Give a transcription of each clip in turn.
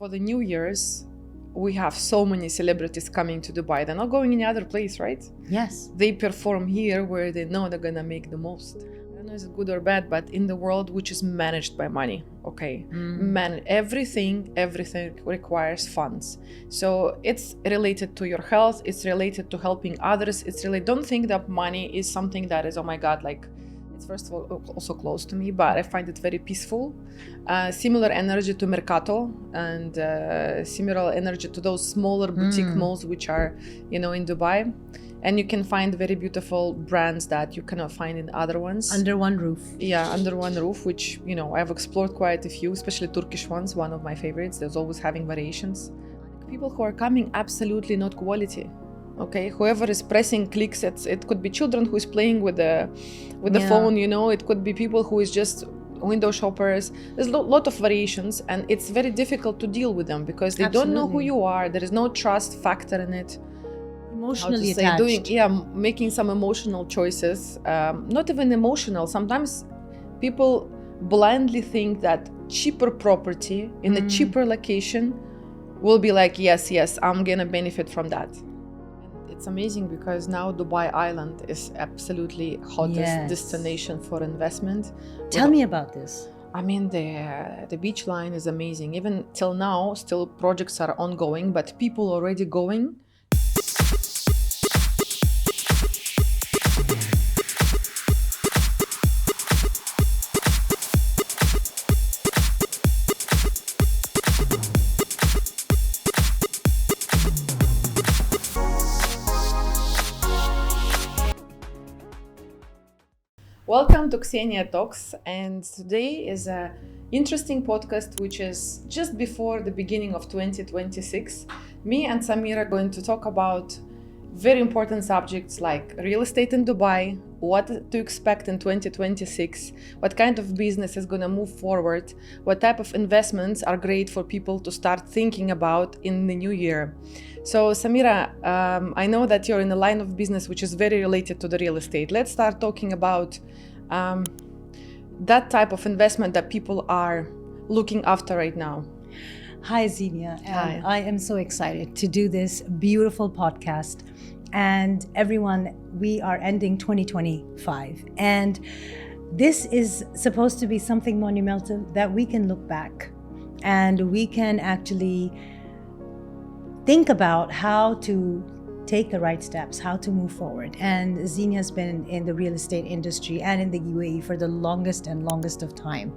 For the New Year's, we have so many celebrities coming to Dubai. They're not going any other place, right? Yes. They perform here where they know they're gonna make the most. I don't know if it's good or bad, but in the world which is managed by money, okay? Everything requires funds. So it's related to your health, it's related to helping others, don't think that money is something that is, oh my God, like, it's first of all also close to me, but I find it very peaceful. Similar energy to Mercato and similar energy to those smaller boutique malls which are, in Dubai. And you can find very beautiful brands that you cannot find in other ones. Under one roof. Yeah, under one roof, which, I've explored quite a few, especially Turkish ones, one of my favorites. There's always having variations. People who are coming, absolutely not quality. Okay, whoever is pressing clicks, it could be children who is playing with the phone, it could be people who is just window shoppers. There's a lot of variations, and it's very difficult to deal with them because they don't know who you are. There is no trust factor in it. Emotionally attached. Making some emotional choices, not even emotional. Sometimes people blindly think that cheaper property in a cheaper location will be like, yes, I'm gonna benefit from that. It's amazing because now Dubai Island is absolutely hottest destination for investment. Tell me about this. I mean, the beach line is amazing. Even till now, still projects are ongoing, but people already going. Welcome to Xenia Talks, and today is an interesting podcast which is just before the beginning of 2026. Me and Samira are going to talk about very important subjects like real estate in Dubai, what to expect in 2026, what kind of business is going to move forward, what type of investments are great for people to start thinking about in the new year. So Samira, I know that you're in a line of business which is very related to the real estate. Let's start talking about that type of investment that people are looking after right now. Hi, Xenia. Hi. I am so excited to do this beautiful podcast. And everyone, we are ending 2025. And this is supposed to be something monumental that we can look back and we can actually think about how to take the right steps, how to move forward. And Xenia has been in the real estate industry and in the UAE for the longest of time.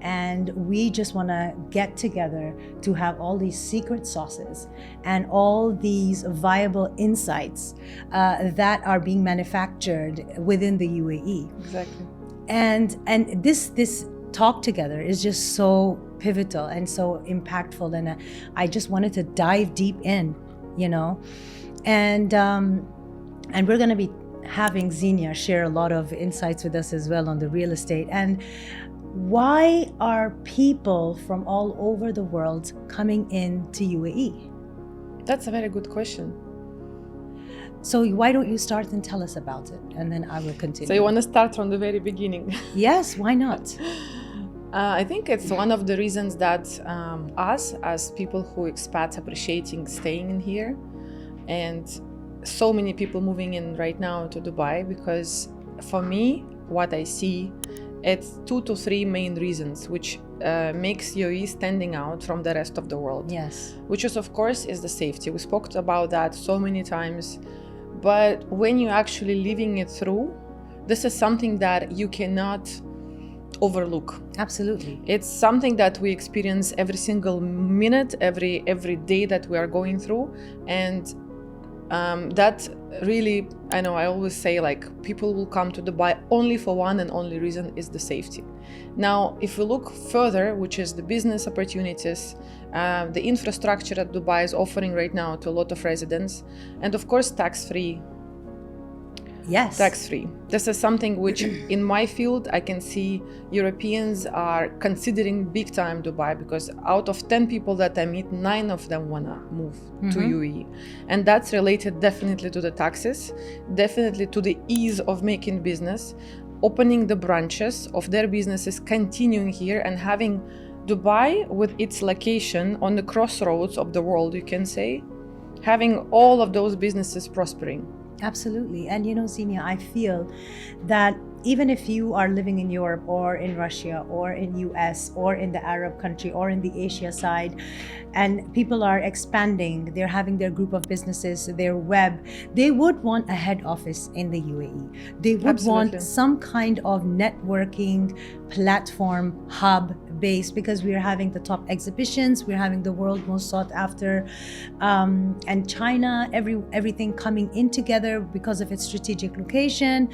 And we just want to get together to have all these secret sauces and all these viable insights that are being manufactured within the UAE. Exactly. And this talk together is just so pivotal and so impactful, and I just wanted to dive deep in, and we're going to be having Xenia share a lot of insights with us as well on the real estate. And why are people from all over the world coming into UAE? That's a very good question. So why don't you start and tell us about it, and then I will continue. So you want to start from the very beginning? Yes, why not? I think it's one of the reasons that us as people who expats appreciating staying in here, and so many people moving in right now to Dubai, because for me, what I see, it's 2 to 3 main reasons which makes UAE standing out from the rest of the world. Yes. Which is, of course, is the safety. We spoke about that so many times, but when you're actually living it through, this is something that you cannot overlook. Absolutely. It's something that we experience every single minute, every day that we are going through. And that really, I know I always say, like, people will come to Dubai only for one and only reason is the safety. Now, if we look further, which is the business opportunities, the infrastructure that Dubai is offering right now to a lot of residents, and of course tax-free. Yes. Tax-free. This is something which in my field I can see Europeans are considering big time Dubai, because out of 10 people that I meet, 9 of them want to move to UAE. And that's related definitely to the taxes, definitely to the ease of making business, opening the branches of their businesses, continuing here and having Dubai, with its location on the crossroads of the world, you can say, having all of those businesses prospering. Absolutely. And Xenia, I feel that even if you are living in Europe or in Russia or in US or in the Arab country or in the Asia side, and people are expanding, they're having their group of businesses, their web, they would want a head office in the UAE. They would Absolutely. want some kind of networking platform, hub base, because we're having the top exhibitions, we're having the world most sought after, and China, everything coming in together because of its strategic location,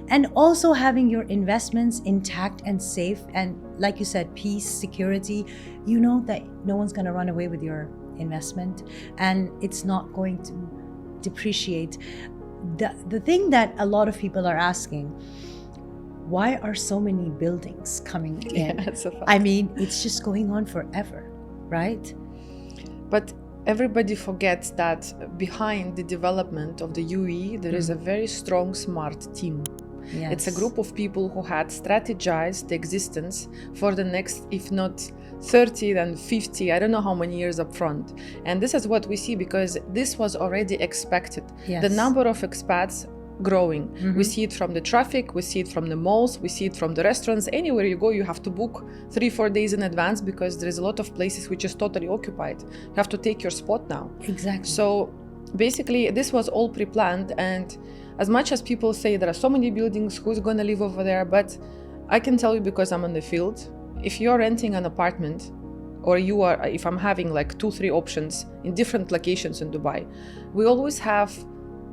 and also having your investments intact and safe, and like you said, peace, security. You know that no one's going to run away with your investment, and it's not going to depreciate. The thing that a lot of people are asking, why are so many buildings coming in? Yeah, it's a fact. I mean, it's just going on forever, right? But everybody forgets that behind the development of the UAE, there is a very strong, smart team. Yes. It's a group of people who had strategized the existence for the next, if not 30, then 50, I don't know how many years up front. And this is what we see, because this was already expected. Yes. The number of expats growing. We see it from the traffic, we see it from the malls, we see it from the restaurants. Anywhere you go, you have to book 3-4 days in advance, because there is a lot of places which is totally occupied. You have to take your spot now. Exactly. So basically this was all pre-planned, and as much as people say there are so many buildings, who's going to live over there, but I can tell you, because I'm in the field, if you're renting an apartment, or if I'm having like 2-3 options in different locations in Dubai, we always have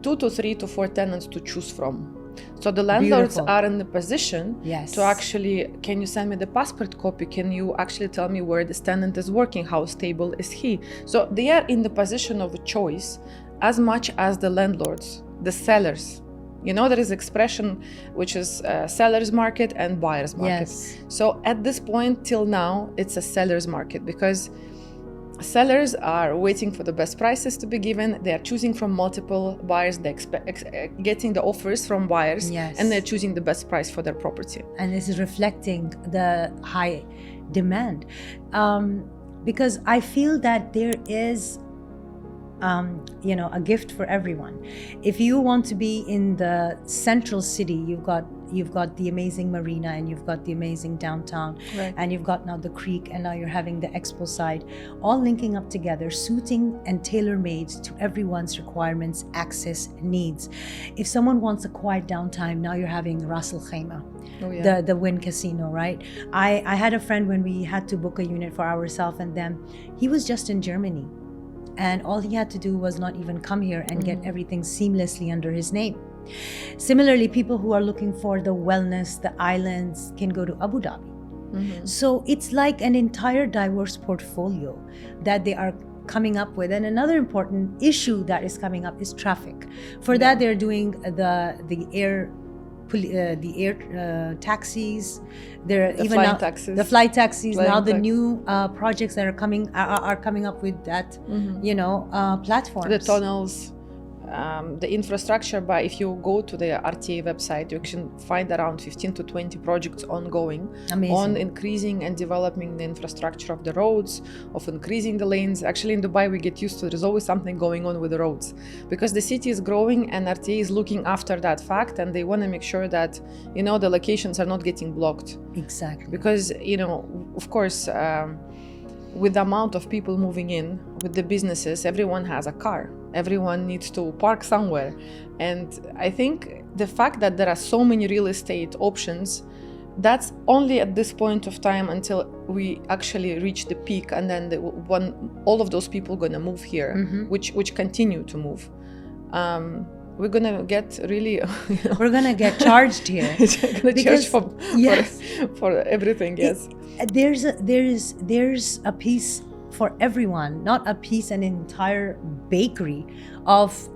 2 to 3 to 4 tenants to choose from. So the landlords Beautiful. are in the position Yes. to actually, can you send me the passport copy? Can you actually tell me where this tenant is working? How stable is he? So they are in the position of a choice as much as the landlords, the sellers. There is expression which is seller's market and buyer's market. Yes. So at this point till now, it's a seller's market, because sellers are waiting for the best prices to be given. They are choosing from multiple buyers. They're getting the offers from buyers, Yes. and they're choosing the best price for their property. And this is reflecting the high demand, because I feel that there is a gift for everyone. If you want to be in the central city, you've got the amazing marina, and you've got the amazing downtown, Right. and you've got now the creek, and now you're having the expo side, all linking up together, suiting and tailor-made to everyone's requirements, access, needs. If someone wants a quiet downtime, now you're having Ras Al Khaimah, Oh, yeah. the Wynn Casino, right? I had a friend when we had to book a unit for ourselves and them. He was just in Germany, and all he had to do was not even come here and get everything seamlessly under his name. Similarly, people who are looking for the wellness, the islands, can go to Abu Dhabi. So it's like an entire diverse portfolio that they are coming up with. And another important issue that is coming up is traffic. For that, they're doing the air taxis. They're The even flight now, taxis. the flight taxis. Flying Now the tax- new projects that are coming up with that, platforms. The tunnels, the infrastructure. But if you go to the RTA website, you can find around 15 to 20 projects ongoing. Amazing. On increasing and developing the infrastructure of the roads, of increasing the lanes. Actually, in Dubai, we get used to there's always something going on with the roads, because the city is growing, and RTA is looking after that fact, and they want to make sure that the locations are not getting blocked. Exactly. Because of course, with the amount of people moving in, with the businesses, everyone has a car, everyone needs to park somewhere. And I think the fact that there are so many real estate options, that's only at this point of time until we actually reach the peak, and then when all of those people gonna move here, which continue to move. We're gonna get really We're gonna get charged here. gonna charge yes. for everything. Yes. There's a piece for everyone, not a piece, an entire bakery of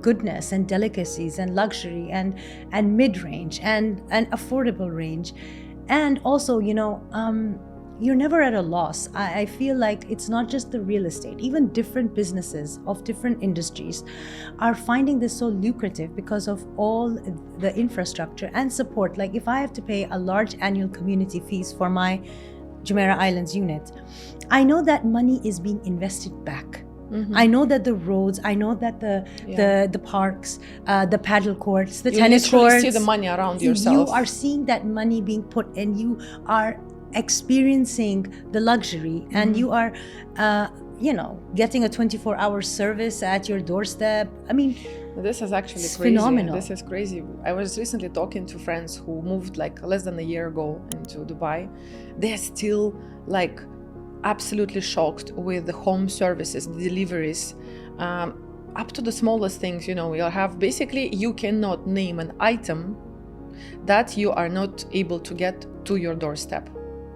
goodness and delicacies and luxury and mid-range and affordable range. And also, you're never at a loss. I feel like it's not just the real estate. Even different businesses of different industries are finding this so lucrative because of all the infrastructure and support. Like if I have to pay a large annual community fees for my Jumeirah Islands unit, I know that money is being invested back. I know that the roads, I know that the parks, the paddle courts, the tennis courts. You see the money around yourself. You are seeing that money being put, and you are experiencing the luxury, and you are, getting a 24-hour service at your doorstep. I mean, this is actually it's crazy. phenomenal. This is crazy. I was recently talking to friends who moved like less than a year ago into Dubai. They're still like absolutely shocked with the home services, the deliveries, up to the smallest things. You have basically, you cannot name an item that you are not able to get to your doorstep.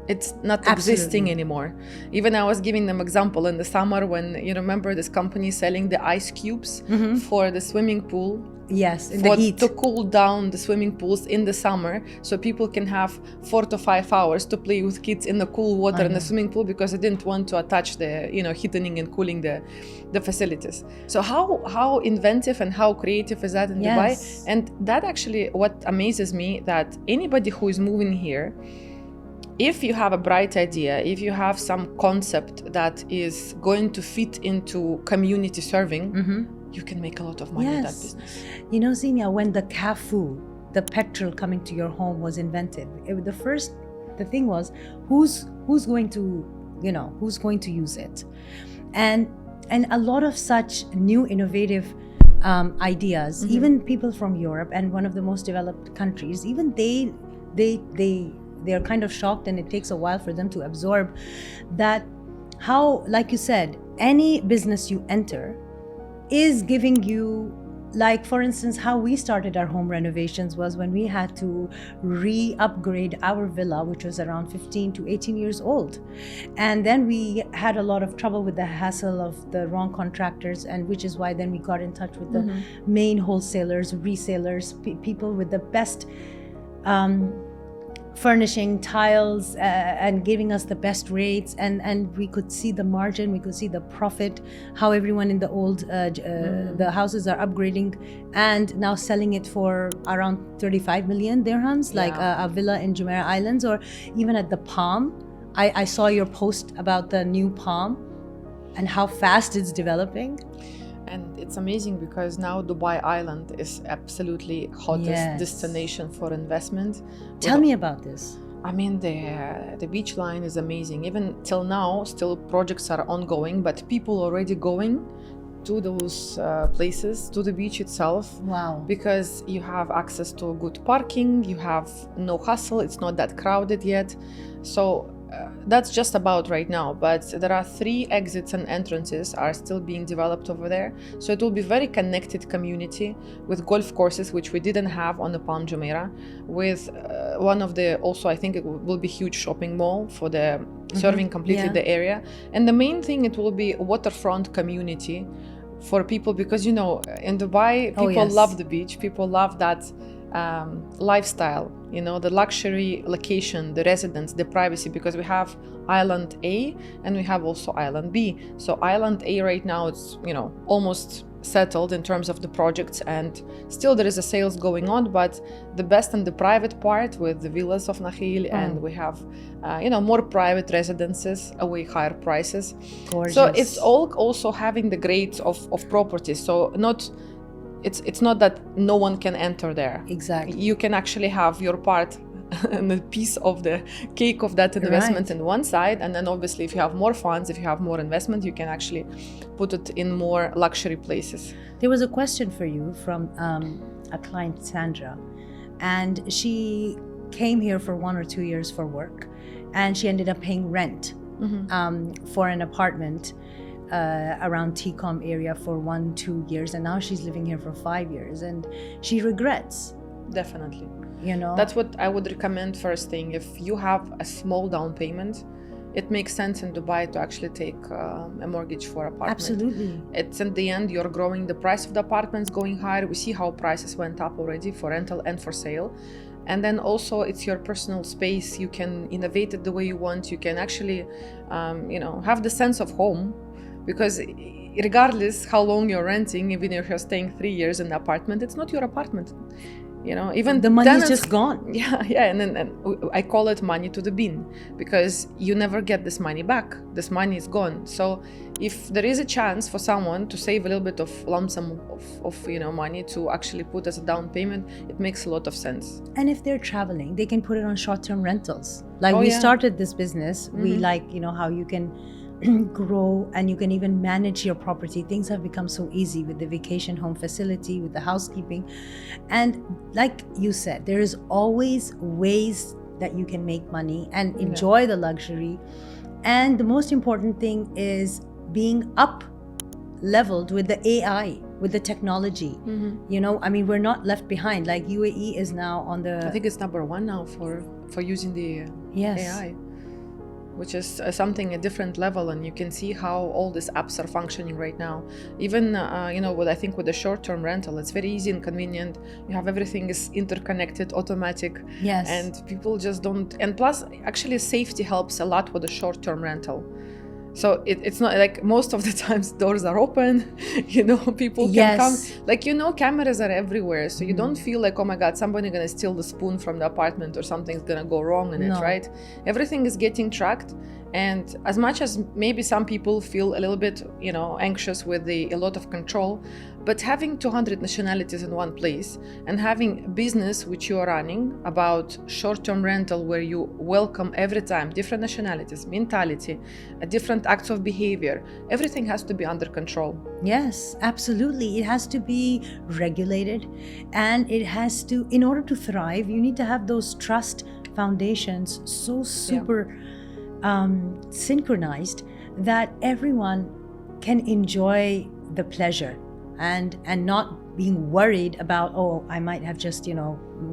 It's not existing anymore. Even I was giving them example in the summer when, you remember this company selling the ice cubes for the swimming pool. Yes, in the heat. To cool down the swimming pools in the summer, so people can have 4 to 5 hours to play with kids in the cool water in the swimming pool, because they didn't want to attach the, heating and cooling the facilities. So how inventive and how creative is that in Dubai? And that actually, what amazes me, that anybody who is moving here, if you have a bright idea, if you have some concept that is going to fit into community serving, you can make a lot of money in that business. Xenia, when the CAFU, the petrol coming to your home, was invented, the thing was, who's going to use it? And a lot of such new innovative ideas, even people from Europe and one of the most developed countries, even they're kind of shocked, and it takes a while for them to absorb that, how, like you said, any business you enter is giving you, like, for instance, how we started our home renovations was when we had to re-upgrade our villa, which was around 15 to 18 years old. And then we had a lot of trouble with the hassle of the wrong contractors, and which is why then we got in touch with the main wholesalers, resellers, people with the best furnishing tiles and giving us the best rates, and we could see the margin, we could see the profit, how everyone in the old the houses are upgrading and now selling it for around 35 million dirhams, like a villa in Jumeirah Islands, or even at the Palm. I saw your post about the new Palm and how fast it's developing. And it's amazing because now Dubai Island is absolutely hottest destination for investment. Tell me about this. I mean, the beach line is amazing. Even till now, still projects are ongoing, but people already going to those places, to the beach itself. Wow. Because you have access to good parking, you have no hustle, it's not that crowded yet. So that's just about right now, but there are 3 exits and entrances are still being developed over there. So it will be very connected community with golf courses, which we didn't have on the Palm Jumeirah, with one of the, also I think it will be huge shopping mall for the serving completely the area. And the main thing, it will be waterfront community for people, because in Dubai, people love the beach, people love that lifestyle, the luxury location, the residence, the privacy, because we have Island A and we have also Island B. So Island A right now, it's almost settled in terms of the projects, and still there is a sales going on, but the best in the private part with the villas of Nakhil, and we have more private residences, way higher prices. Gorgeous. So it's all also having the grades of properties. So it's not that no one can enter there. Exactly. You can actually have your part and a piece of the cake of that investment in one side, and then obviously if you have more funds, if you have more investment, you can actually put it in more luxury places. There was a question for you from a client, Sandra, and she came here for 1 or 2 years for work, and she ended up paying rent for an apartment around TCOM area for 1-2 years, and now she's living here for 5 years, and she regrets. Definitely. That's what I would recommend. First thing, if you have a small down payment, it makes sense in Dubai to actually take a mortgage for apartment. Absolutely. It's in the end, you're growing, the price of the apartments going higher. We see how prices went up already for rental and for sale. And then also it's your personal space. You can innovate it the way you want. You can actually, have the sense of home. Because regardless how long you're renting, even if you're staying 3 years in the apartment, it's not your apartment. Even the money is tenants- just gone. yeah, and then I call it money to the bin, because you never get this money back. This money is gone. So if there is a chance for someone to save a little bit of lump sum of money to actually put as a down payment, it makes a lot of sense. And if they're traveling, they can put it on short-term rentals. Like Oh, we yeah. started this business, we like, how you can grow and you can even manage your property. Things have become so easy with the vacation home facility, with the housekeeping. And like you said, there is always ways that you can make money and enjoy the luxury. And the most important thing is being up leveled with the AI, with the technology. We're not left behind. Like UAE is now on the, I think it's number one now for using the AI, which is something a different level, and you can see how all these apps are functioning right now. Even with the short-term rental, it's very easy and convenient. You have everything is interconnected, automatic, and people just don't. And plus, actually, safety helps a lot with the short-term rental. So it's not like most of the times doors are open, people can come. Like, cameras are everywhere. So you don't feel like, oh my God, somebody's going to steal the spoon from the apartment or something's going to go wrong in it, right? Everything is getting tracked. And as much as maybe some people feel a little bit, anxious with a lot of control, but having 200 nationalities in one place and having a business which you are running about short-term rental where you welcome every time different nationalities, mentality, different acts of behavior, everything has to be under control. Yes, absolutely. It has to be regulated, and it has to, in order to thrive, you need to have those trust foundations so super synchronized that everyone can enjoy the pleasure and not being worried about, oh, I might have just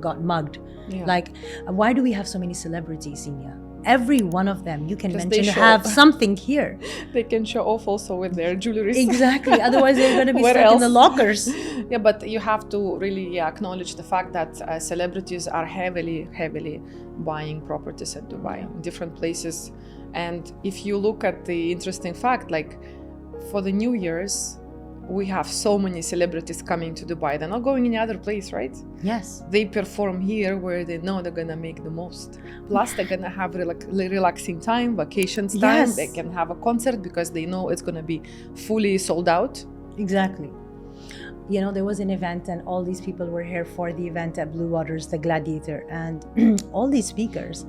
got mugged. Like, why do we have so many celebrities, Xenia? Every one of them you can mention have something here. They can show off also with their jewelry. Exactly. Otherwise they're going to be stuck in the lockers. Yeah, but you have to really acknowledge the fact that celebrities are heavily buying properties in Dubai, in different places. And if you look at the interesting fact, like for the New Year's, we have so many celebrities coming to Dubai. They're not going any other place, right? Yes. They perform here where they know they're gonna make the most. Plus, they're gonna have relaxing time, vacations time. They can have a concert because they know it's gonna be fully sold out. Exactly. There was an event and all these people were here for the event at Blue Waters, the Gladiator, and all these speakers,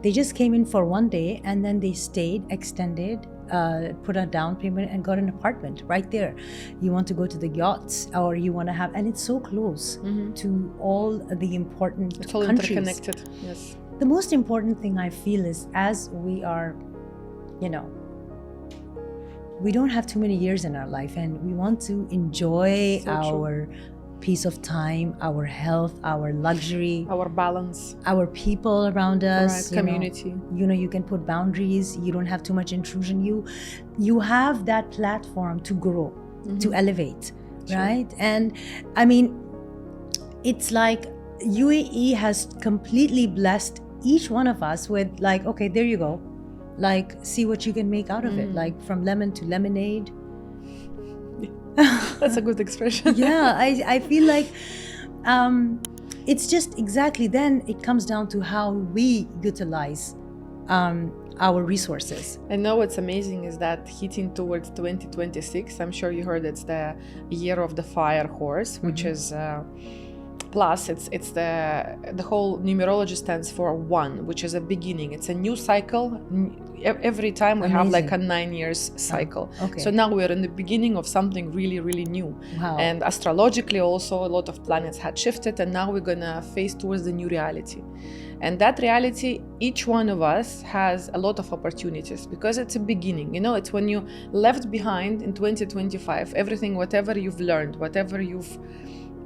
they just came in for one day and then they stayed, extended, put a down payment and got an apartment right there. You want to go to the yachts, or you want to have, and it's so close to all the important it's all countries. Interconnected. Yes. The most important thing I feel is, as we are, we don't have too many years in our life, and we want to enjoy our peace of time, our health, our luxury, our balance, our people around us, community. You can put boundaries. You don't have too much intrusion. You have that platform to grow, to elevate, right? And I mean, it's like UAE has completely blessed each one of us with, like, okay, there you go, like, see what you can make out of it, like from lemon to lemonade. That's a good expression. Yeah, I feel like it's just exactly, then it comes down to how we utilize our resources. I know what's amazing is that hitting towards 2026, I'm sure you heard it's the year of the fire horse, which is plus it's the whole numerology stands for 1, which is a beginning. It's a new cycle. Every time we have like a 9 years cycle. So now we're in the beginning of something really, really new. Wow. And astrologically also a lot of planets had shifted, and now we're gonna face towards the new reality. And that reality, each one of us has a lot of opportunities because it's a beginning. It's when you left behind in 2025, everything, whatever you've learned, whatever you've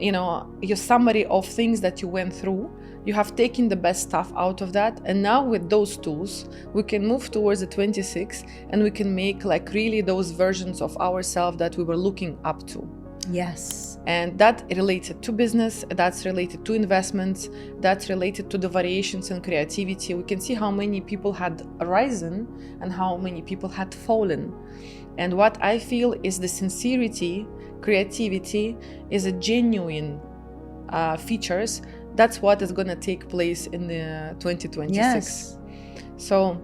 your summary of things that you went through, you have taken the best stuff out of that, and now with those tools we can move towards the 26 and we can make like really those versions of ourselves that we were looking up to. Yes. And that related to business, that's related to investments, that's related to the variations in creativity. We can see how many people had risen and how many people had fallen. And what I feel is the sincerity, creativity is a genuine features that's what is going to take place in the 2026. Yes. So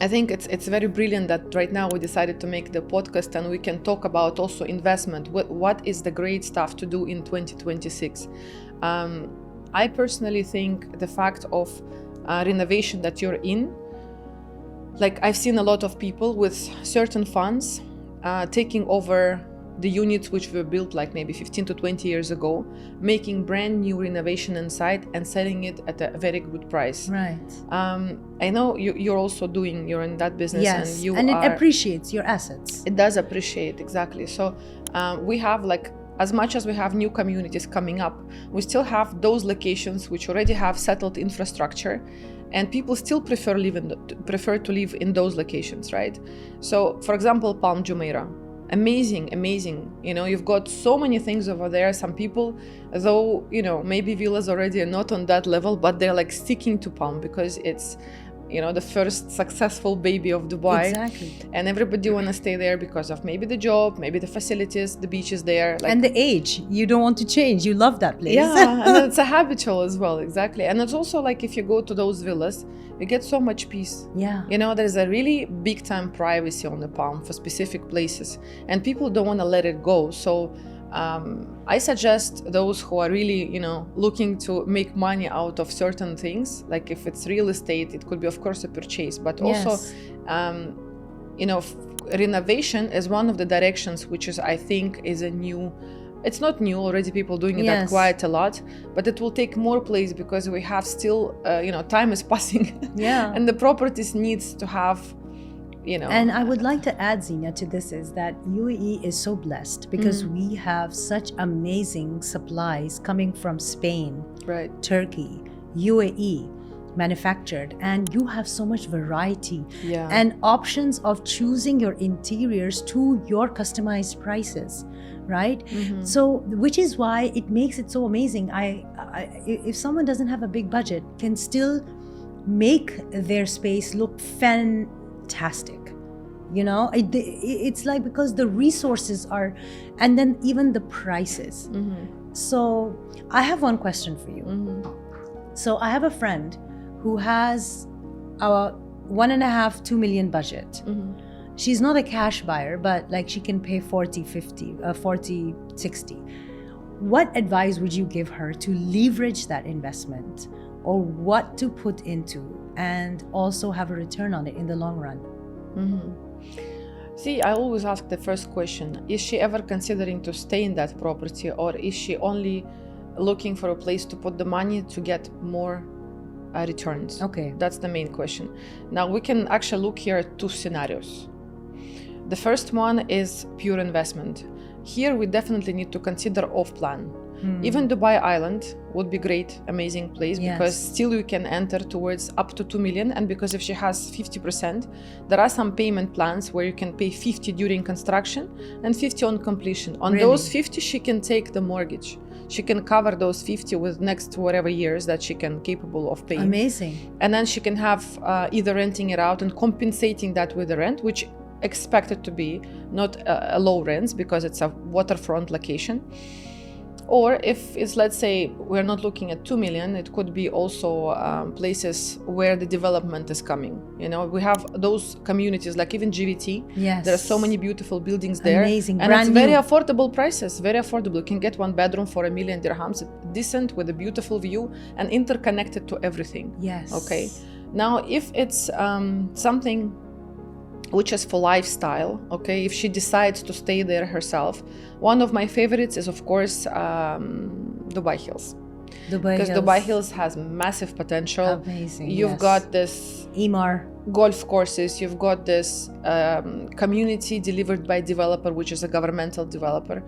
I think it's very brilliant that right now we decided to make the podcast and we can talk about also investment. What is the great stuff to do in 2026? I personally think the fact of renovation that you're in, like I've seen a lot of people with certain funds taking over the units which were built like maybe 15 to 20 years ago, making brand new renovation inside and selling it at a very good price. Right. I know you're in that business. Yes, and it appreciates your assets. It does appreciate, exactly. So we have like, as much as we have new communities coming up, we still have those locations which already have settled infrastructure, and people still prefer to live in those locations, right? So, for example, Palm Jumeirah, amazing. You've got so many things over there. Some people, though, maybe villas already are not on that level, but they're like sticking to Palm because it's, the first successful baby of Dubai. Exactly. And everybody want to stay there because of maybe the job, maybe the facilities, the beaches there. And the age. You don't want to change. You love that place. Yeah, and it's a habitual as well, exactly. And it's also like if you go to those villas, you get so much peace. Yeah. There's a really big time privacy on the Palm for specific places, and people don't want to let it go. So I suggest those who are really, looking to make money out of certain things, like if it's real estate, it could be, of course, a purchase, but also, renovation is one of the directions, which is, I think, it's not new, already people doing that quite a lot, but it will take more place because we have still, time is passing. Yeah. And the properties needs to have, And I would like to add, Xenia, to this is that UAE is so blessed because we have such amazing supplies coming from Spain, right, Turkey, UAE, manufactured, and you have so much variety and options of choosing your interiors to your customized prices, right? So, which is why it makes it so amazing. If someone doesn't have a big budget, can still make their space look fantastic. It's like because the resources are, and then even the prices. So I have one question for you. So I have a friend who has a 1.5-2 million budget. She's not a cash buyer, but like she can pay 40-60. What advice would you give her to leverage that investment, or what to put into and also have a return on it in the long run? See, I always ask the first question, is she ever considering to stay in that property, or is she only looking for a place to put the money to get more returns? Okay. That's the main question. Now we can actually look here at two scenarios. The first one is pure investment. Here we definitely need to consider off-plan. Even Dubai Island would be great, amazing place, because still you can enter towards up to 2 million. And because if she has 50%, there are some payment plans where you can pay 50 during construction and 50 on completion. On those 50, she can take the mortgage. She can cover those 50 with next whatever years that she can capable of paying. Amazing. And then she can have either renting it out and compensating that with the rent, which expected to be not a low rent because it's a waterfront location. Or if it's, let's say, we're not looking at 2 million, it could be also places where the development is coming. We have those communities, like even GVT. Yes. There are so many beautiful buildings there. Amazing. And brand it's very new. affordable prices, very affordable. You can get 1 bedroom for 1 million dirhams, decent with a beautiful view and interconnected to everything. Yes. Okay. Now, if it's something which is for lifestyle, okay, if she decides to stay there herself, one of my favorites is, of course, Dubai Hills. Because Dubai Hills has massive potential. Amazing. You've got this Emaar golf courses, you've got this community delivered by developer, which is a governmental developer.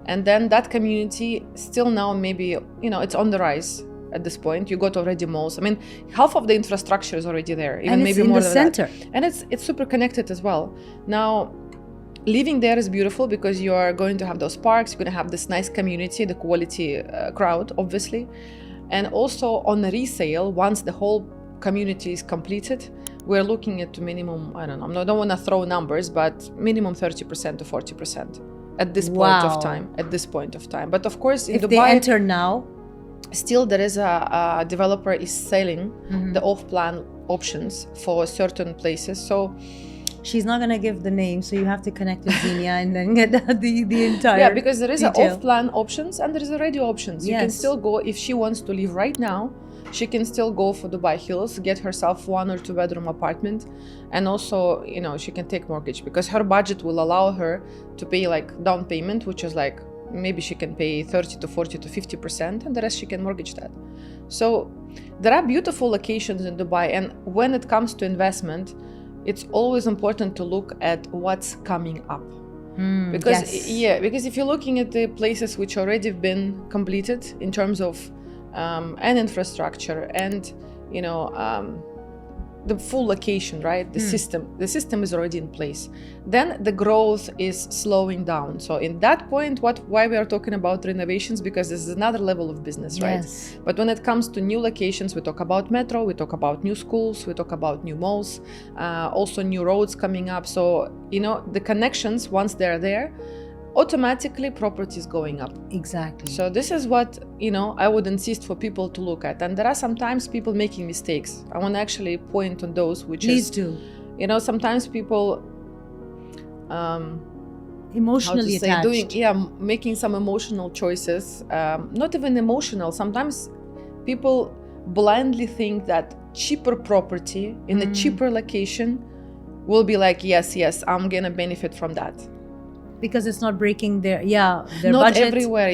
And then that community still now maybe, it's on the rise. At this point, you got already malls. I mean, half of the infrastructure is already there, even and maybe it's more in the than center. that. And it's super connected as well. Now, living there is beautiful because you are going to have those parks. You're going to have this nice community, the quality crowd, obviously, and also on the resale. Once the whole community is completed, we're looking at minimum. I don't know. I don't want to throw numbers, but minimum 30% to 40% at this point of time. At this point of time, but of course, in if Dubai, they enter now. still there is a developer is selling the off-plan options for certain places. So she's not going to give the name, so you have to connect with Xenia and then get the entire yeah, because there is a detail. off-plan options and there is a radio options. You can still go, if she wants to leave right now, she can still go for Dubai Hills, get herself 1 or 2 bedroom apartment, and also, you know, she can take mortgage because her budget will allow her to pay like down payment, which is like maybe she can pay 30 to 40 to 50%, and the rest she can mortgage that. So there are beautiful locations in Dubai, and when it comes to investment, it's always important to look at what's coming up. Because because if you're looking at the places which already have been completed in terms of and infrastructure and, you know, the full location, right? The system is already in place. Then the growth is slowing down. So in that point, why we are talking about renovations, because this is another level of business, right? Yes. But when it comes to new locations, we talk about metro, we talk about new schools, we talk about new malls, also new roads coming up. So, you know, the connections, once they're there, automatically property is going up. Exactly. So this is what, you know, I would insist for people to look at. And there are sometimes people making mistakes. I want to actually point on those, which Please do. You know, sometimes people Emotionally attached. making some emotional choices, not even emotional. Sometimes people blindly think that cheaper property in a cheaper location will be like, yes, I'm gonna benefit from that. Because it's not breaking their Not budget. everywhere.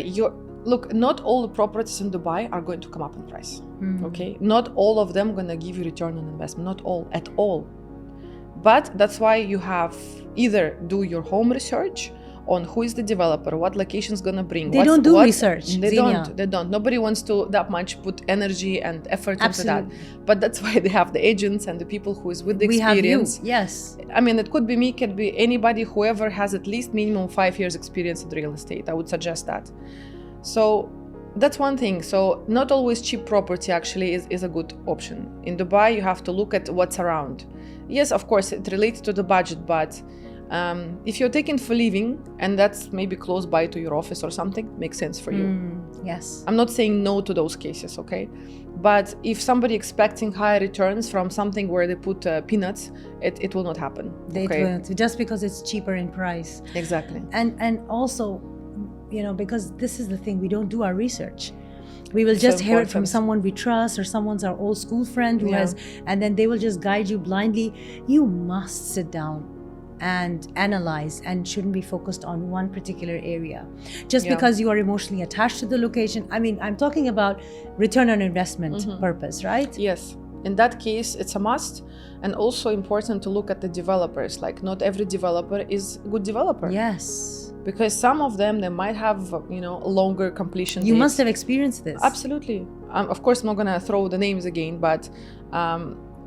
Look, not all the properties in Dubai are going to come up in price. Okay, not all of them going to give you return on investment. Not all at all. But that's why you have either do your home research on who is the developer, what location is going to bring. They don't do research. They don't. Nobody wants to that much put energy and effort into that. But that's why they have the agents and the people who is with the experience. We have you. Yes. I mean, it could be me, could be anybody, whoever has at least minimum 5 years experience in real estate. I would suggest that. So that's one thing. So not always cheap property actually is a good option. In Dubai, you have to look at what's around. Yes, of course, it relates to the budget, but if you're taking for living and that's maybe close by to your office or something, makes sense for you. Yes. I'm not saying no to those cases, okay? But if somebody expecting higher returns from something where they put peanuts, it will not happen. It won't, just because it's cheaper in price. Exactly. And also, you know, because this is the thing, we don't do our research. We will just hear it from someone we trust, or someone's our old school friend who has, and then they will just guide you blindly. You must sit down and analyze, and shouldn't be focused on one particular area just because you are emotionally attached to the location. I mean, I'm talking about return on investment purpose, right? Yes. In that case, it's a must. And also important to look at the developers. Like, not every developer is a good developer. Yes. Because some of them, they might have, you know, longer completion You dates. must have experienced this. Absolutely. Of course, I'm not going to throw the names again, but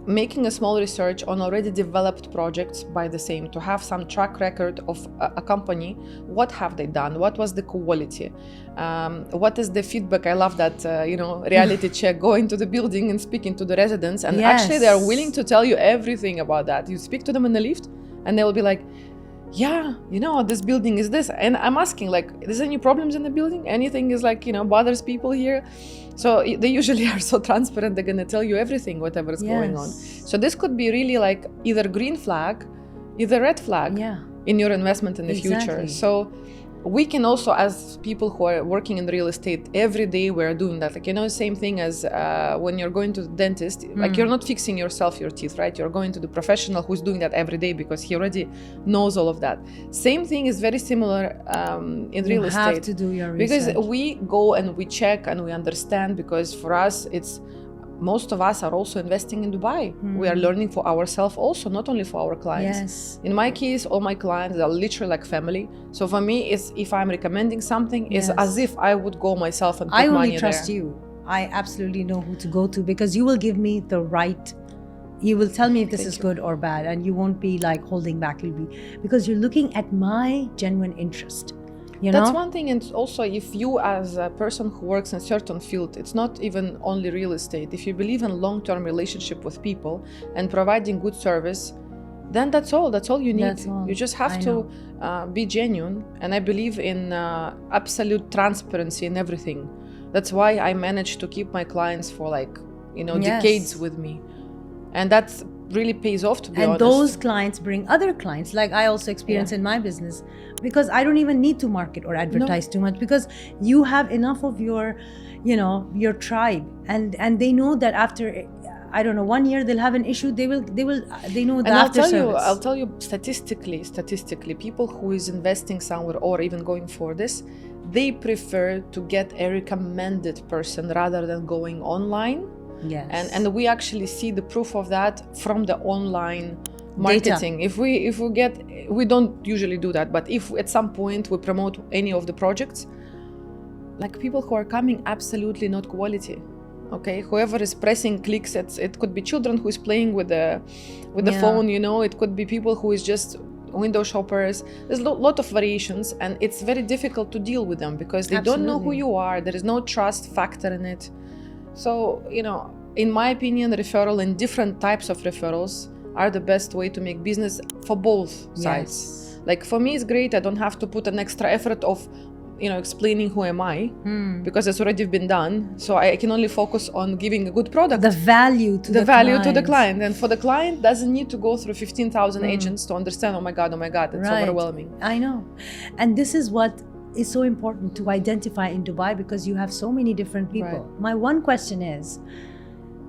making a small research on already developed projects by the same, to have some track record of a company. What have they done? What was the quality? What is the feedback? I love that, you know, reality check, going to the building and speaking to the residents. And actually they are willing to tell you everything about that. You speak to them in the lift and they will be like, yeah, you know, this building is this. And I'm asking, like, is there any problems in the building? Anything is like, you know, bothers people here? So they usually are so transparent, they're going to tell you everything, whatever is going on. So this could be really like either green flag, either red flag in your investment in the future. So we can also, as people who are working in real estate, every day we're doing that. Like, you know, same thing as when you're going to the dentist, like you're not fixing yourself your teeth, right? You're going to the professional who's doing that every day because he already knows all of that. Same thing is very similar in real estate. You have to do your research. Because we go and we check and we understand, because for us, it's, most of us are also investing in Dubai. We are learning for ourselves also, not only for our clients. Yes. In my case, all my clients are literally like family. So for me, it's, if I'm recommending something, it's as if I would go myself and put money there. I only trust you. I absolutely know who to go to, because you will give me the right, you will tell me if this is good or bad, and you won't be like holding back. You'll be, because you're looking at my genuine interest. You know? That's one thing. And also, if you as a person who works in a certain field, it's not even only real estate. If you believe in long-term relationship with people and providing good service, then that's all you need. That's all. You just have to be genuine. And I believe in absolute transparency in everything. That's why I managed to keep my clients for like, Yes. decades with me. And that really pays off, to be And honest. those clients bring other clients, like I also experience in my business, because I don't even need to market or advertise too much, because you have enough of your, your tribe, and they know that after, I don't know, 1 year they'll have an issue, they know the And after service. I'll tell you statistically, people who is investing somewhere or even going for this, they prefer to get a recommended person rather than going online. Yes. And we actually see the proof of that from the online marketing. Data. We don't usually do that, but if at some point we promote any of the projects, like people who are coming, absolutely not quality. Okay, whoever is pressing clicks, it could be children who is playing with the phone, it could be people who is just window shoppers. There's a lot of variations, and it's very difficult to deal with them because they don't know who you are. There is no trust factor in it. So, in my opinion, referral and different types of referrals are the best way to make business for both sides. Like for me, it's great. I don't have to put an extra effort of, explaining who am I, because it's already been done. So I can only focus on giving a good product. The value to the client. And for the client, doesn't need to go through 15,000 agents to understand, oh my God, it's overwhelming. I know. And this is what is so important to identify in Dubai, because you have so many different people. Right. My one question is,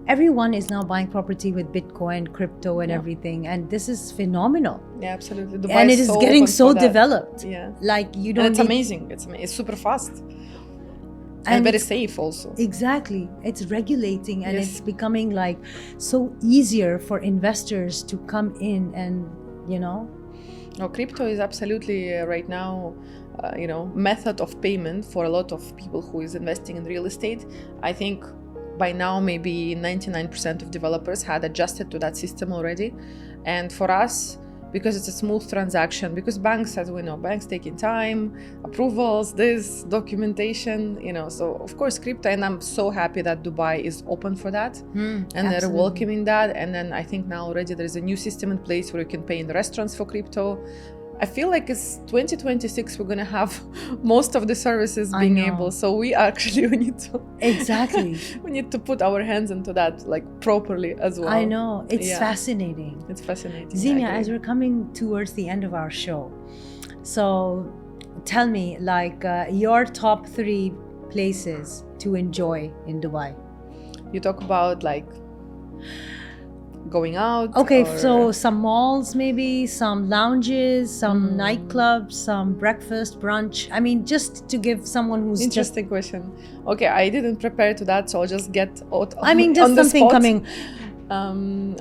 everyone is now buying property with Bitcoin, crypto and everything, and this is phenomenal. Yeah, absolutely. Dubai and it is getting so that. developed. Yeah. Like you don't. And it's amazing. It's super fast. And very safe also. Exactly. It's regulating, and it's becoming like so easier for investors to come in and, No, crypto is absolutely right now, method of payment for a lot of people who is investing in real estate. I think by now maybe 99% of developers had adjusted to that system already. And for us, because it's a smooth transaction, because banks, as we know, banks taking time, approvals, this documentation, so of course crypto, and I'm so happy that Dubai is open for that, and they're welcoming that. And then I think now already there's a new system in place where you can pay in the restaurants for crypto. I feel like it's 2026, we're going to have most of the services being able. So we need to... Exactly. we need to put our hands into that like properly as well. I know. It's fascinating. It's fascinating. Xenia, as we're coming towards the end of our show, so tell me, like your top 3 places to enjoy in Dubai. You talk about like... going out? Okay, so some malls maybe, some lounges, some nightclubs, some breakfast, brunch. I mean, just to give someone who's Interesting question. Okay, I didn't prepare to that, so I'll just get out just on the something spot. coming.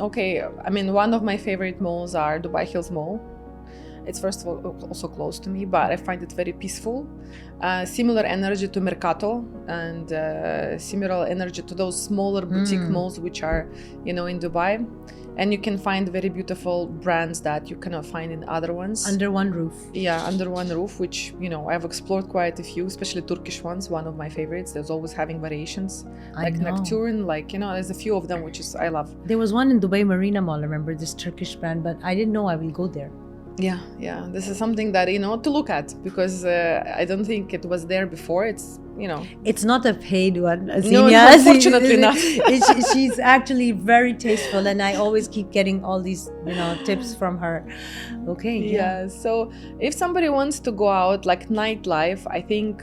Okay, I mean, one of my favorite malls are Dubai Hills Mall. It's first of all also close to me, but I find it very peaceful. Similar energy to Mercato, and similar energy to those smaller boutique malls which are, in Dubai. And you can find very beautiful brands that you cannot find in other ones. Under one roof. Yeah, under one roof, which, I've explored quite a few, especially Turkish ones, one of my favorites. There's always having variations. Nocturne, there's a few of them, which is, I love. There was one in Dubai Marina Mall, I remember, this Turkish brand, but I didn't know I will go there. Yeah. This is something that, to look at, because I don't think it was there before. It's, It's not a paid one. No, unfortunately not. She's actually very tasteful, and I always keep getting all these, tips from her. Okay. Yeah. So if somebody wants to go out, like nightlife, I think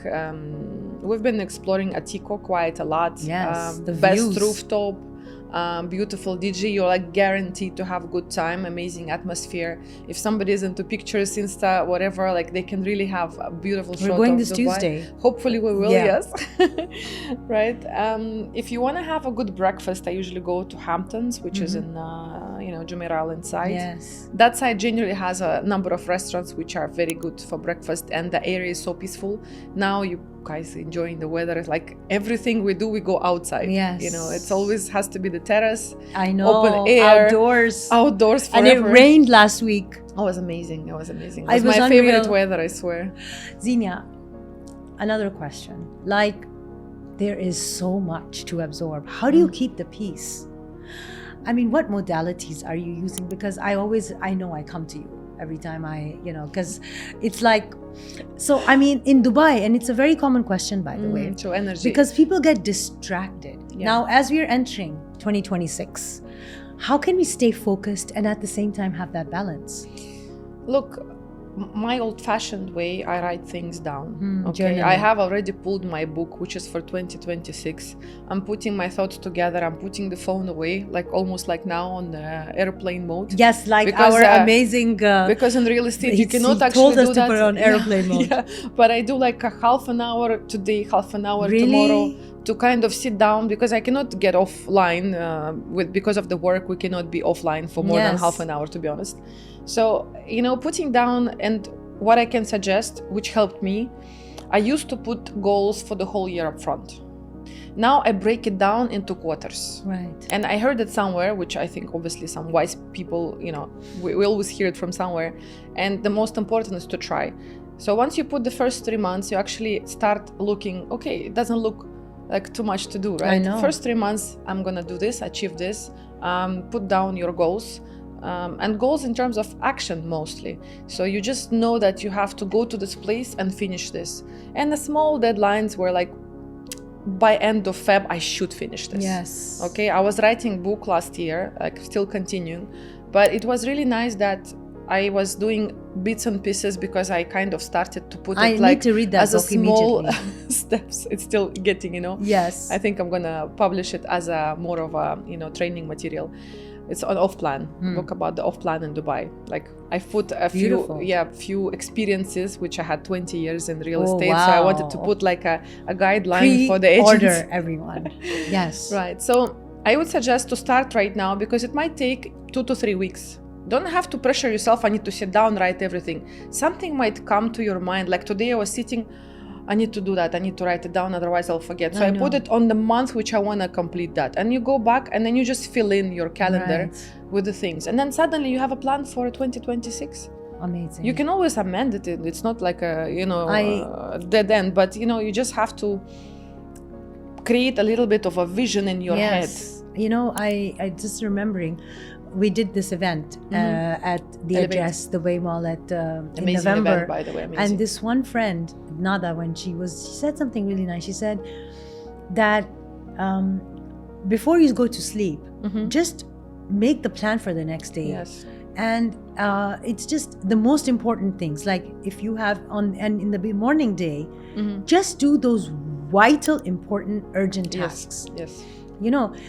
we've been exploring Atiko quite a lot. Yes, the best views. Rooftop. Beautiful DJ, you're like guaranteed to have a good time, amazing atmosphere. If somebody is into pictures, Insta, whatever, like they can really have a beautiful shot. We're going this Dubai. Tuesday. Hopefully we will, yes. Right. If you want to have a good breakfast, I usually go to Hamptons, which is in, Jumeirah Island side. Yes. That side generally has a number of restaurants which are very good for breakfast, and the area is so peaceful. Now you guys enjoying the weather. Like everything we do, we go outside. Yes. It's always has to be the terrace. I know. Open air. Outdoors forever. And it rained last week. It was amazing. It was amazing. It was was my unreal. favorite weather, I swear. Xenia, another question. Like, there is so much to absorb. How do you keep the peace? I mean, what modalities are you using? Because I know I come to you every time because it's like So, I mean, in Dubai, and it's a very common question, by the way. So energy. Because people get distracted. Yeah. Now, as we are entering 2026, how can we stay focused and at the same time have that balance? Look, my old-fashioned way, I write things down. Okay, journaling. I have already pulled my book, which is for 2026. I'm putting my thoughts together. I'm putting the phone away, like almost like now on airplane mode. Yes, like Because, our amazing. Because in real estate, you cannot he actually told us do to that. put it on airplane mode. Yeah, but I do like a half an hour today, half an hour Really? tomorrow, to kind of sit down, because I cannot get offline because of the work. We cannot be offline for more than Yes. half an hour, to be honest. So, putting down, and what I can suggest, which helped me, I used to put goals for the whole year up front. Now I break it down into quarters. Right. And I heard it somewhere, which I think obviously some wise people, we always hear it from somewhere. And the most important is to try. So once you put the first 3 months, you actually start looking, okay, it doesn't look like too much to do, right? I know. First 3 months, I'm gonna do this, achieve this, put down your goals. And goals in terms of action mostly. So you just know that you have to go to this place and finish this. And the small deadlines were like, by end of Feb, I should finish this. Yes. Okay, I was writing book last year, like still continuing, but it was really nice that I was doing bits and pieces, because I kind of started to put it I like need to read that as a book small immediately. steps. It's still getting, Yes. I think I'm gonna publish it as a more of a training material. It's an off-plan book about the off-plan in Dubai. Like I've put a Beautiful. few experiences, which I had 20 years in real Oh, estate. So I wanted to wow. put like a guideline for the agents. Order, everyone. Yes. Right. So I would suggest to start right now, because it might take 2 to 3 weeks. Don't have to pressure yourself. I need to sit down, write everything. Something might come to your mind. Like today I was sitting, I need to do that. I need to write it down, otherwise I'll forget. So I put it on the month which I want to complete that. And you go back and then you just fill in your calendar with the things. And then suddenly you have a plan for 2026. Amazing. You can always amend it. It's not like a, dead end, but you just have to create a little bit of a vision in your head. I just remembering, we did this event at the Elevate. Address, the Way Mall in Amazing November. event, by the way. Amazing. And this one friend, Nada, when she said something really nice. She said that before you go to sleep, just make the plan for the next day. Yes. And it's just the most important things. Like if you have and in the morning day, just do those vital, important, urgent tasks. Yes.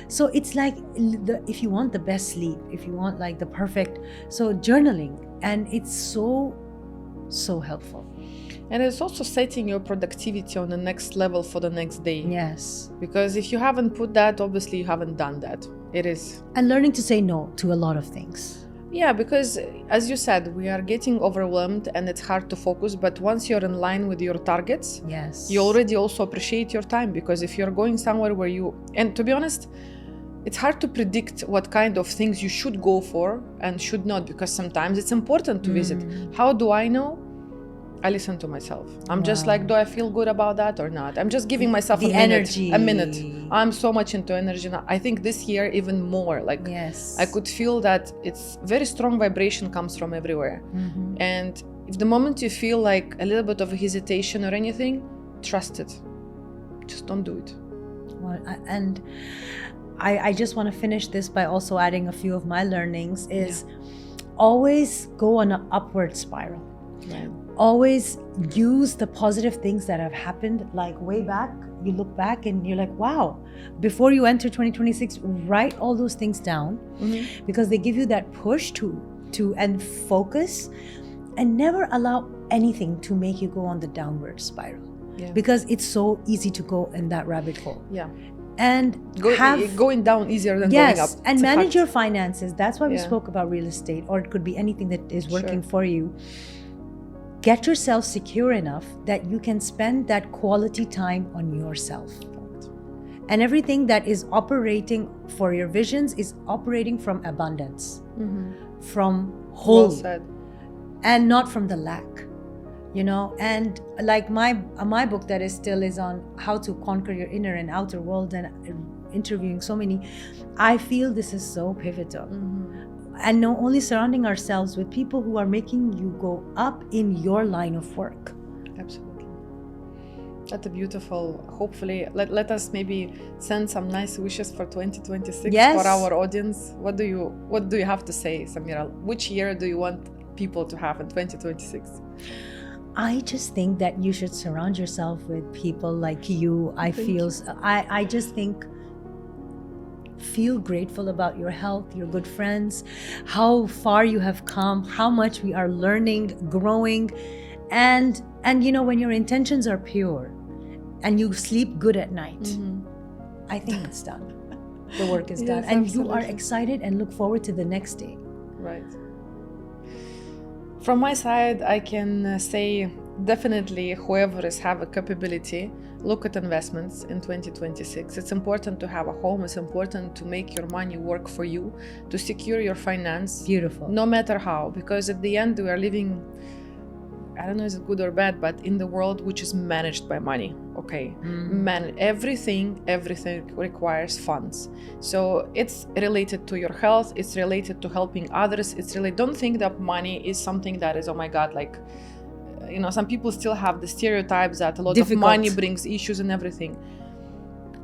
So it's like if you want the best sleep, if you want like the perfect, so journaling, and it's so helpful. And it's also setting your productivity on the next level for the next day. Yes. Because if you haven't put that, obviously you haven't done that. It is. And learning to say no to a lot of things. Yeah, because as you said, we are getting overwhelmed and it's hard to focus. But once you're in line with your targets, yes, you already also appreciate your time. Because if you're going somewhere where and to be honest, it's hard to predict what kind of things you should go for and should not, because sometimes it's important to visit. How do I know? I listen to myself. I'm just like, do I feel good about that or not? I'm just giving myself the energy. energy. A minute. I'm so much into energy now. I think this year even more. Like, yes, I could feel that it's very strong vibration comes from everywhere. And if the moment you feel like a little bit of hesitation or anything, trust it. Just don't do it. Well, and I just want to finish this by also adding a few of my learnings is always go on an upward spiral. Right. Always use the positive things that have happened, like way back. You look back and you're like, wow. Before you enter 2026, write all those things down because they give you that push to and focus, and never allow anything to make you go on the downward spiral because it's so easy to go in that rabbit hole. Yeah. And going down easier than going up. And manage your finances. That's why we spoke about real estate, or it could be anything that is working for you. Get yourself secure enough that you can spend that quality time on yourself. And everything that is operating for your visions is operating from abundance, from whole, well said. And not from the lack. And like my book that is on how to conquer your inner and outer world, and interviewing so many, I feel this is so pivotal. And not only surrounding ourselves with people who are making you go up in your line of work. Absolutely. That's a beautiful. Hopefully, let us maybe send some nice wishes for 2026 Yes. for our audience. What do you have to say, Samira? Which year do you want people to have in 2026? I just think that you should surround yourself with people like you. I just think, feel grateful about your health, your good friends, how far you have come, how much we are learning, growing, and you know, when your intentions are pure and you sleep good at night, I think it's done. The work is done, Yes, and you are absolutely. excited and look forward to the next day. Right. From my side, I can say definitely whoever is have a capability, look at investments in 2026. It's important to have a home. It's important to make your money work for you, to secure your finance. Beautiful. No matter how, because at the end we are living, I don't know if it's good or bad, but in the world which is managed by money. Okay, everything requires funds. So it's related to your health. It's related to helping others. Don't think that money is something that is, oh my God, like, you know, some people still have the stereotypes that a lot of money brings issues and everything.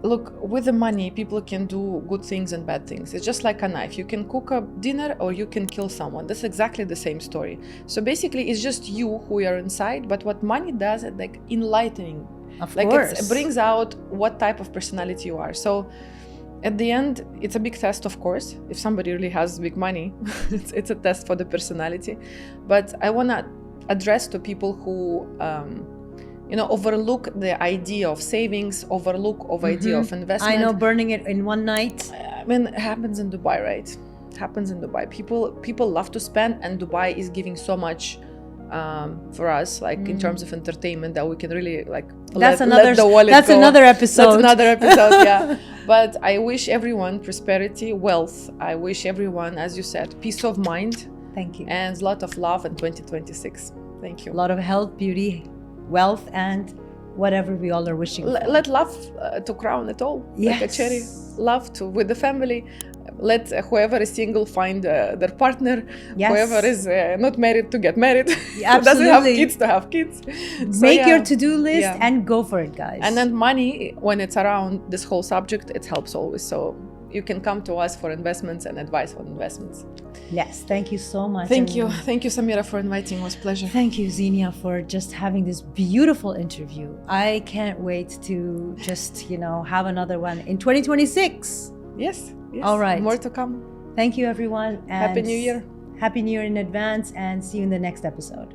Look, with the money, people can do good things and bad things. It's just like a knife. You can cook a dinner or you can kill someone. That's exactly the same story. So basically, it's just you who are inside. But what money does, it's like enlightening. Of like course. It brings out what type of personality you are. So at the end, it's a big test, of course. If somebody really has big money, it's a test for the personality. But I want to address to people who overlook the idea of savings, overlook of idea of investment. I know, burning it in one night. I mean, it happens in Dubai, right? It happens in Dubai. People love to spend, and Dubai is giving so much for us, like in terms of entertainment, that we can really like let the wallet that's go. another episode. That's another episode, yeah. But I wish everyone prosperity, wealth. I wish everyone, as you said, peace of mind. Thank you. And a lot of love in 2026. Thank you. A lot of health, beauty, wealth, and whatever we all are wishing for. Let love to crown it all. Yes. Like a cherry. Love to with the family. Let whoever is single find their partner. Yes. Whoever is not married to get married. Yeah, Who doesn't have kids to have kids. So, make your to-do list and go for it, guys. And then money, when it's around this whole subject, it helps always. So you can come to us for investments and advice on investments. Yes, thank you so much. Thank you, Samira, for inviting. It was a pleasure. Thank you, Xenia, for just having this beautiful interview. I can't wait to just, have another one in 2026. Yes. All right. More to come. Thank you, everyone. And Happy New Year. Happy New Year in advance, and see you in the next episode.